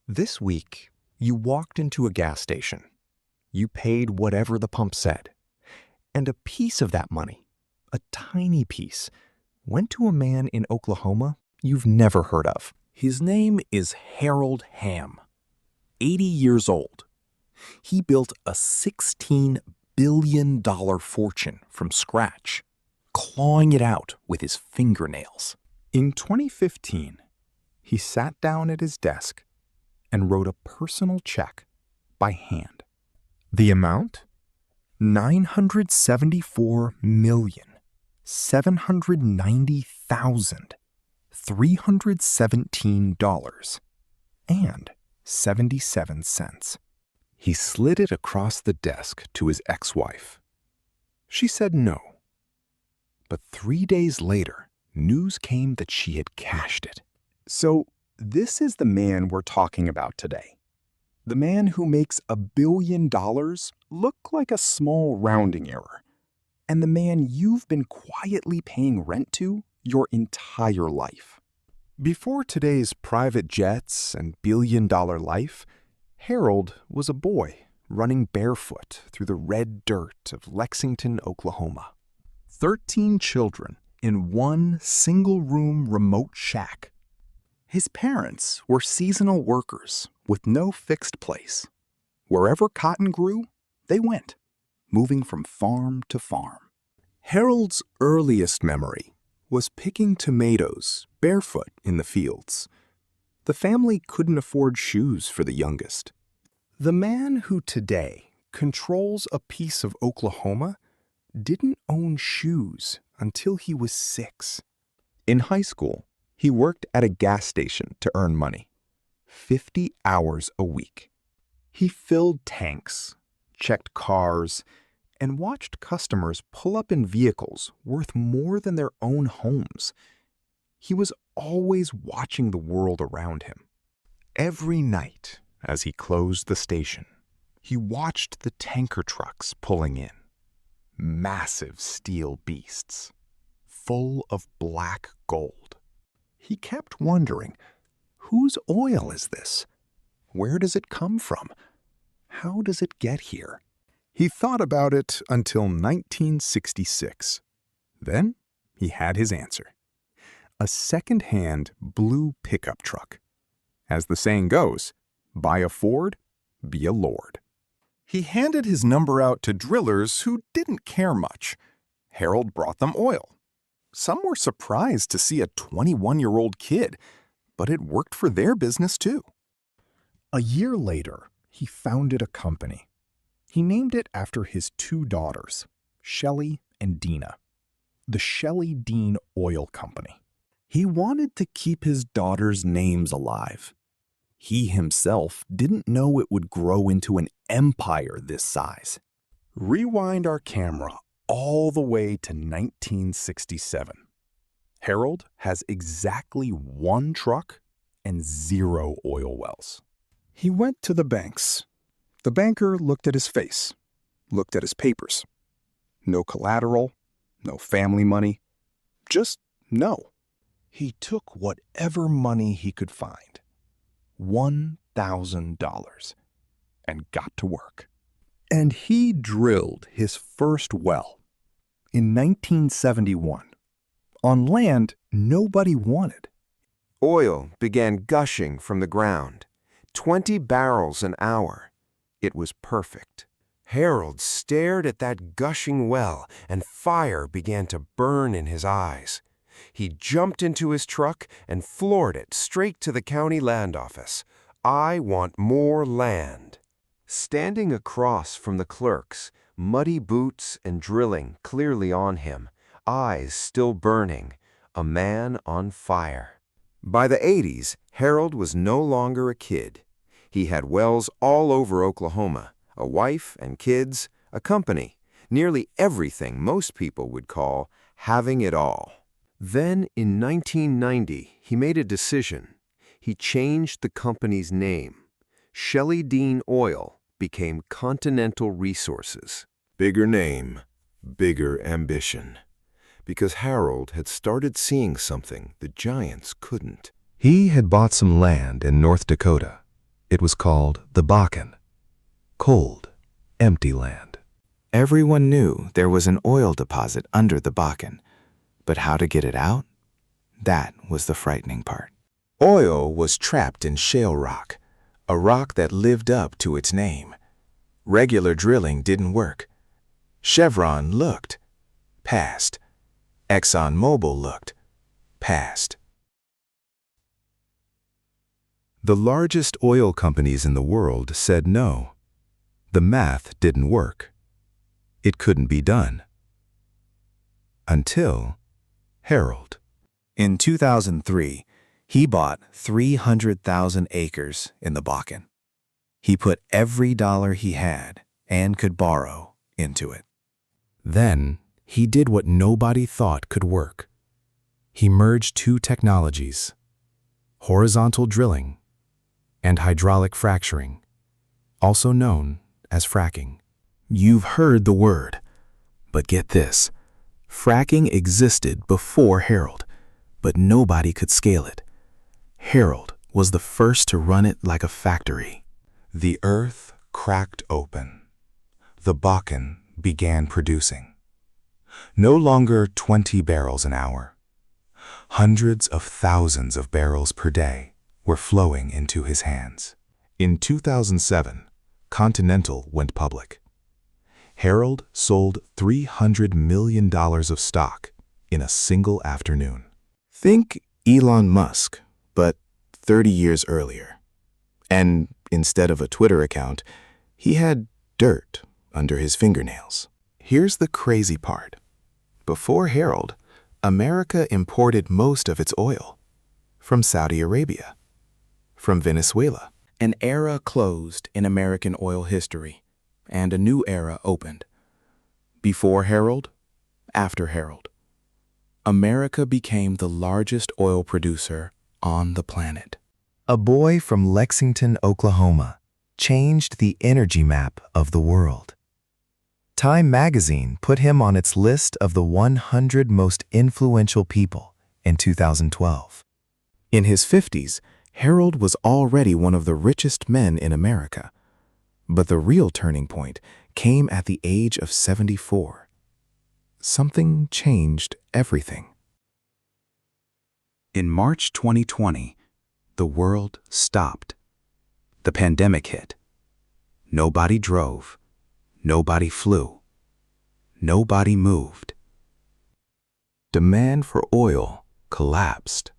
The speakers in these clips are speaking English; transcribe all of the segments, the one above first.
This week, you walked into a gas station. You paid whatever the pump said. And a piece of that money, a tiny piece, went to a man in Oklahoma you've never heard of. His name is Harold Hamm, 80 years old. He built a $16 billion fortune from scratch, clawing it out with his fingernails. In 2015, he sat down at his desk and wrote a personal check by hand. The amount? $974,790,317.77. He slid it across the desk to his ex-wife. She said no. But 3 days later, news came that she had cashed it. So this is the man we're talking about today. The man who makes $1 billion look like a small rounding error. And the man you've been quietly paying rent to your entire life. Before today's private jets and billion-dollar life, Harold was a boy running barefoot through the red dirt of Lexington, Oklahoma. 13 children in one single-room remote shack. His parents were seasonal workers with no fixed place. Wherever cotton grew, they went, moving from farm to farm. Harold's earliest memory was picking tomatoes barefoot in the fields. The family couldn't afford shoes for the youngest. The man who today controls a piece of Oklahoma didn't own shoes until he was 6. In high school, he worked at a gas station to earn money, 50 hours a week. He filled tanks, checked cars, and watched customers pull up in vehicles worth more than their own homes. He was always watching the world around him. Every night, as he closed the station, he watched the tanker trucks pulling in. Massive steel beasts, full of black gold. He kept wondering, whose oil is this? Where does it come from? How does it get here? He thought about it until 1966. Then he had his answer. A second-hand blue pickup truck. As the saying goes, buy a Ford, be a lord. He handed his number out to drillers who didn't care much. Harold brought them oil. Some were surprised to see a 21-year-old kid, but it worked for their business too. A year later, he founded a company. He named it after his 2 daughters, Shelley and Dina, the Shelley Dean Oil Company. He wanted to keep his daughters' names alive. He himself didn't know it would grow into an empire this size. Rewind our camera all the way to 1967. Harold has exactly 1 truck and 0 oil wells. He went to the banks. The banker looked at his face, looked at his papers. No collateral, no family money, just no. He took whatever money he could find, $1,000, and got to work. And he drilled his first well in 1971 on land nobody wanted. Oil began gushing from the ground, 20 barrels an hour. It was perfect. Harold stared at that gushing well, and fire began to burn in his eyes. He jumped into his truck and floored it straight to the county land office. "I want more land." Standing across from the clerks, muddy boots and drilling clearly on him, eyes still burning, a man on fire. By the 80s, Harold was no longer a kid. He had wells all over Oklahoma, a wife and kids, a company, nearly everything most people would call having it all. Then, in 1990, he made a decision. He changed the company's name. Shelley Dean Oil became Continental Resources. Bigger name, bigger ambition. Because Harold had started seeing something the giants couldn't. He had bought some land in North Dakota, It was called the Bakken, cold, empty land. Everyone knew there was an oil deposit under the Bakken, but how to get it out? That was the frightening part. Oil was trapped in shale rock, a rock that lived up to its name. Regular drilling didn't work. Chevron looked, passed. ExxonMobil looked, passed. The largest oil companies in the world said no. The math didn't work. It couldn't be done. Until Harold. In 2003, he bought 300,000 acres in the Bakken. He put every dollar he had and could borrow into it. Then he did what nobody thought could work. He merged two technologies, horizontal drilling and hydraulic fracturing, also known as fracking. You've heard the word, but get this. Fracking existed before Harold, but nobody could scale it. Harold was the first to run it like a factory. The earth cracked open. The Bakken began producing. No longer 20 barrels an hour. Hundreds of thousands of barrels per day were flowing into his hands. In 2007, Continental went public. Harold sold $300 million of stock in a single afternoon. Think Elon Musk, but 30 years earlier. And instead of a Twitter account, he had dirt under his fingernails. Here's the crazy part. Before Harold, America imported most of its oil from Saudi Arabia, from Venezuela. An era closed in American oil history, and a new era opened. Before Harold, after Harold, America became the largest oil producer on the planet. A boy from Lexington, Oklahoma, changed the energy map of the world. Time magazine put him on its list of the 100 most influential people in 2012. In his 50s, Harold was already one of the richest men in America. But the real turning point came at the age of 74. Something changed everything. In March 2020, the world stopped. The pandemic hit. Nobody drove. Nobody flew. Nobody moved. Demand for oil collapsed.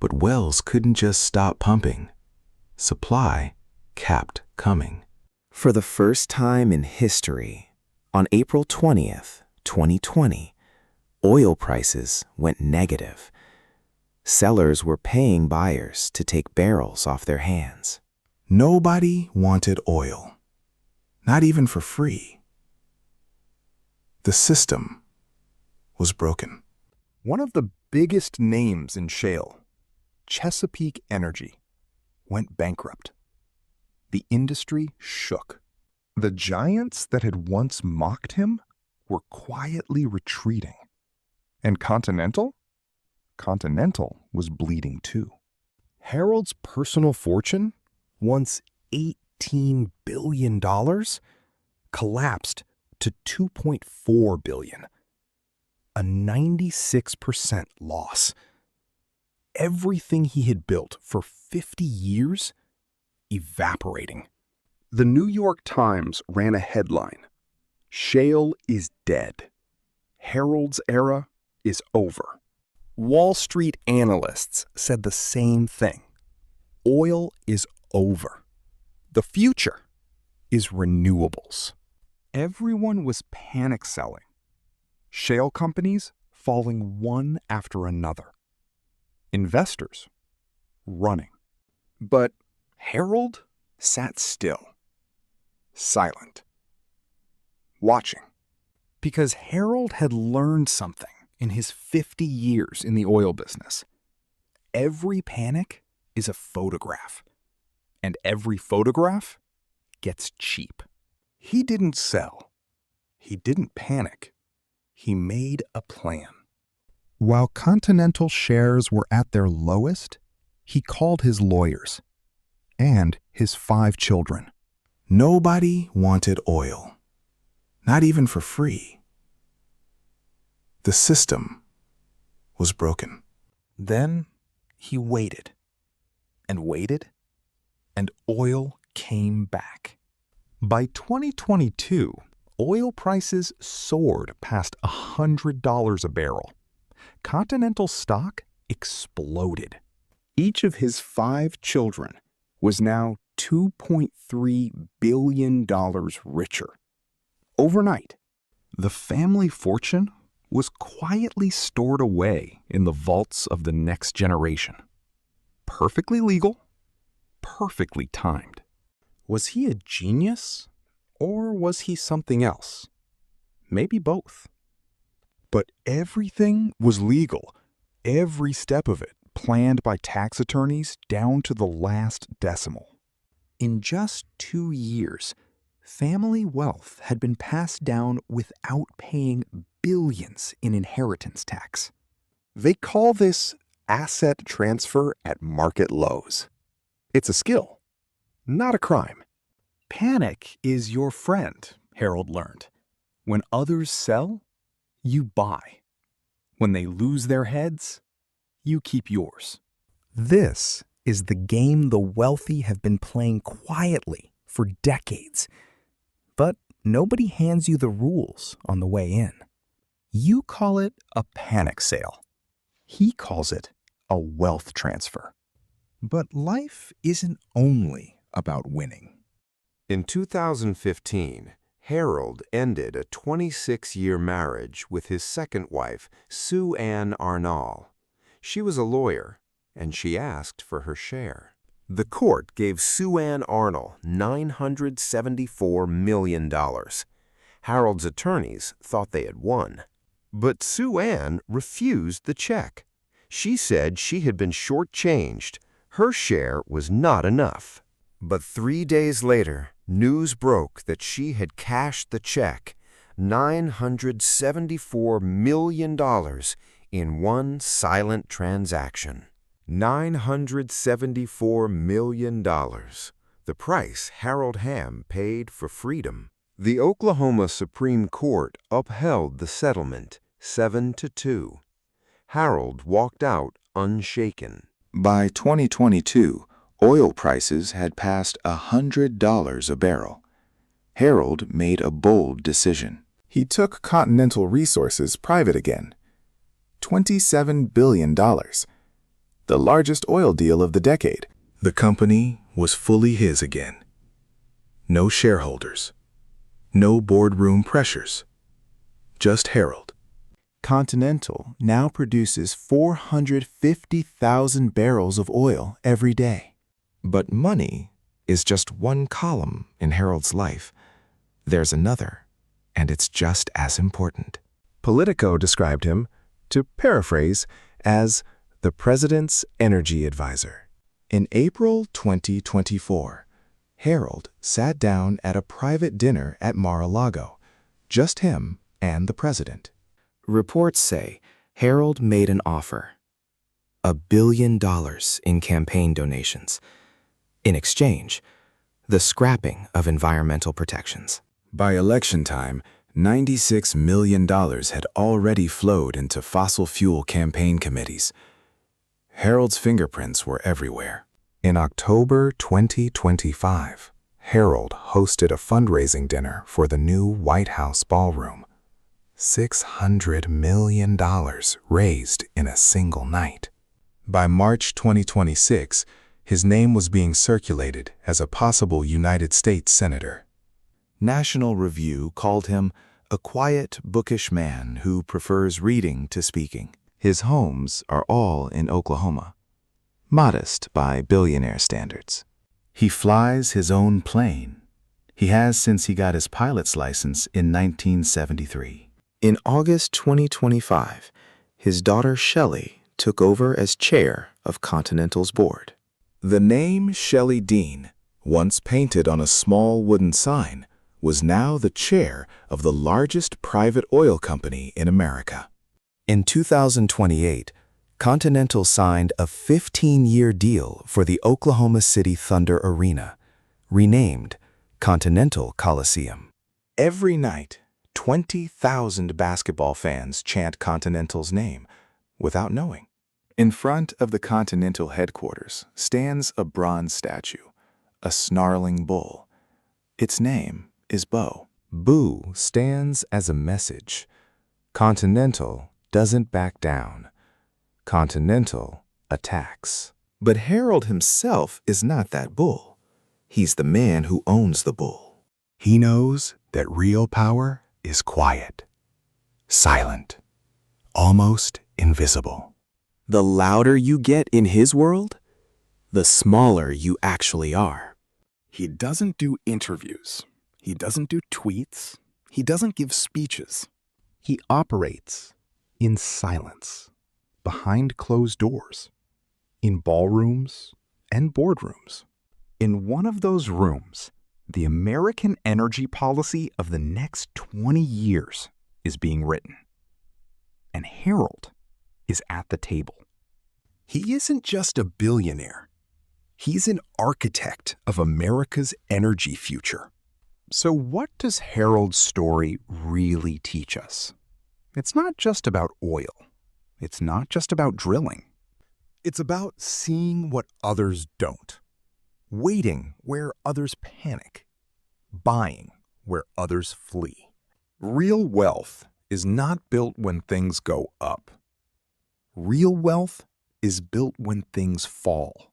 But wells couldn't just stop pumping. Supply kept coming. For the first time in history, on April 20th, 2020, oil prices went negative. Sellers were paying buyers to take barrels off their hands. Nobody wanted oil, not even for free. The system was broken. One of the biggest names in shale, Chesapeake Energy, went bankrupt. The industry shook. The giants that had once mocked him were quietly retreating. And Continental? Continental was bleeding too. Harold's personal fortune, once $18 billion, collapsed to $2.4 billion. A 96% loss. Everything he had built for 50 years evaporating. The New York Times ran a headline, "Shale is dead. Harold's era is over." Wall Street analysts said the same thing. Oil is over. The future is renewables. Everyone was panic selling. Shale companies falling one after another. Investors running. But Harold sat still, silent, watching. Because Harold had learned something in his 50 years in the oil business. Every panic is a photograph, and every photograph gets cheap. He didn't sell. He didn't panic. He made a plan. While Continental shares were at their lowest, he called his lawyers and his 5 children. Nobody wanted oil, not even for free. The system was broken. Then he waited and waited, and oil came back. By 2022, oil prices soared past $100 a barrel. Continental stock exploded. Each of his 5 children was now $2.3 billion richer. Overnight, The family fortune was quietly stored away in the vaults of the next generation. Perfectly legal, perfectly timed. Was he a genius, or was he something else? Maybe both. but everything was legal. Every step of it planned by tax attorneys down to the last decimal. In just 2 years, family wealth had been passed down without paying billions in inheritance tax. They call this asset transfer at market lows. It's a skill, not a crime. Panic is your friend, Harold learned. When others sell, you buy. When they lose their heads, you keep yours. This is the game the wealthy have been playing quietly for decades. But nobody hands you the rules on the way in. You call it a panic sale. He calls it a wealth transfer. But life isn't only about winning. In 2015, Harold ended a 26-year marriage with his second wife, Sue Ann Arnall. She was a lawyer, and she asked for her share. The court gave Sue Ann Arnall $974 million. Harold's attorneys thought they had won. But Sue Ann refused the check. She said she had been shortchanged. Her share was not enough. But 3 days later, news broke that she had cashed the check, $974 million, in one silent transaction. $974 million, the price Harold Hamm paid for freedom. The Oklahoma Supreme Court upheld the settlement 7-2. Harold walked out unshaken. By 2022, oil prices had passed $100 a barrel. Harold made a bold decision. He took Continental Resources private again. $27 billion, the largest oil deal of the decade. The company was fully his again. No shareholders, no boardroom pressures, just Harold. Continental now produces 450,000 barrels of oil every day. But money is just one column in Harold's life. There's another, and it's just as important. Politico described him, to paraphrase, as the president's energy advisor. In April 2024, Harold sat down at a private dinner at Mar-a-Lago, just him and the president. Reports say Harold made an offer, $1 billion in campaign donations. In exchange, the scrapping of environmental protections. By election time, $96 million had already flowed into fossil fuel campaign committees. Harold's fingerprints were everywhere. In October 2025, Harold hosted a fundraising dinner for the new White House ballroom. $600 million raised in a single night. By March 2026, his name was being circulated as a possible United States Senator. National Review called him a quiet, bookish man who prefers reading to speaking. His homes are all in Oklahoma, modest by billionaire standards. He flies his own plane. He has since he got his pilot's license in 1973. In August 2025, his daughter Shelley took over as chair of Continental's board. The name Shelley Dean, once painted on a small wooden sign, was now the chair of the largest private oil company in America. In 2028, Continental signed a 15-year deal for the Oklahoma City Thunder Arena, renamed Continental Coliseum. Every night, 20,000 basketball fans chant Continental's name without knowing. In front of the Continental headquarters stands a bronze statue, a snarling bull. Its name is Bo. Boo stands as a message. Continental doesn't back down. Continental attacks. But Harold himself is not that bull. He's the man who owns the bull. He knows that real power is quiet, silent, almost invisible. The louder you get in his world, the smaller you actually are. He doesn't do interviews. He doesn't do tweets. He doesn't give speeches. He operates in silence, behind closed doors, in ballrooms and boardrooms. In one of those rooms, the American energy policy of the next 20 years is being written. And Harold is at the table. He isn't just a billionaire. He's an architect of America's energy future. So what does Harold's story really teach us? It's not just about oil. It's not just about drilling. It's about seeing what others don't, waiting where others panic, buying where others flee. Real wealth is not built when things go up. Real wealth is built when things fall.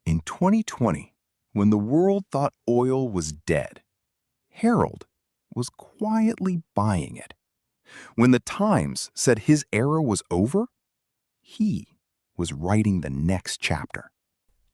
In 2020, when the world thought oil was dead, Harold was quietly buying it. When the Times said his era was over, he was writing the next chapter.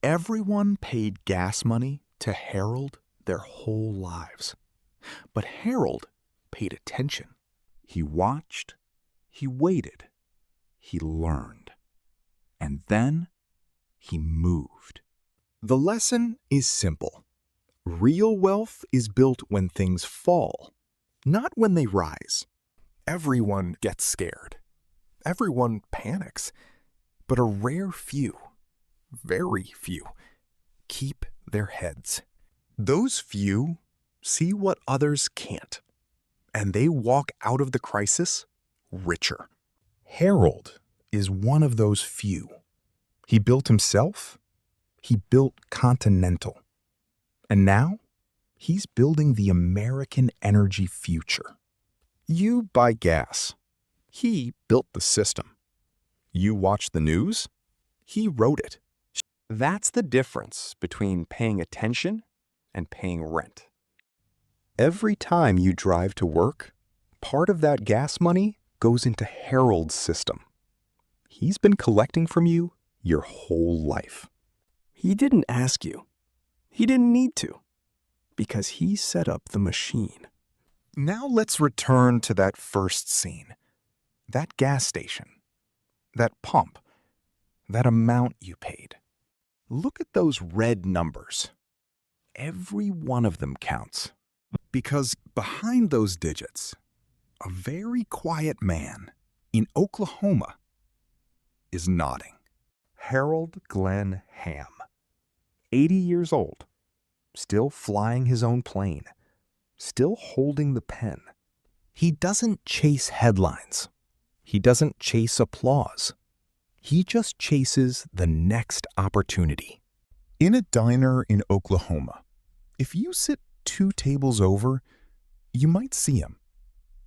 Everyone paid gas money to Harold their whole lives. But Harold paid attention. He watched, he waited, he learned. And then he moved. The lesson is simple. Real wealth is built when things fall, not when they rise. Everyone gets scared. Everyone panics. But a rare few, very few, keep their heads. Those few see what others can't, and they walk out of the crisis richer. Harold is one of those few. He built himself. He built Continental. And now, he's building the American energy future. You buy gas. He built the system. You watch the news. He wrote it. That's the difference between paying attention and paying rent. Every time you drive to work, part of that gas money goes into Harold's system. He's been collecting from you your whole life. He didn't ask you. He didn't need to, because he set up the machine. Now let's return to that first scene. That gas station. That pump. That amount you paid. Look at those red numbers. Every one of them counts. Because behind those digits, a very quiet man in Oklahoma is nodding. Harold Glenn Hamm, 80 years old, still flying his own plane, still holding the pen. He doesn't chase headlines. He doesn't chase applause. He just chases the next opportunity. In a diner in Oklahoma, if you sit 2 tables over, you might see him.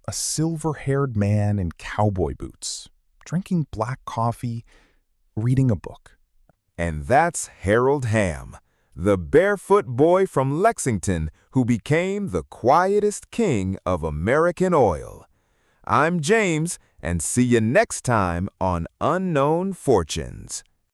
A silver-haired man in cowboy boots, drinking black coffee, reading a book. And that's Harold Hamm, the barefoot boy from Lexington who became the quietest king of American oil. I'm James, and see you next time on Unknown Fortunes.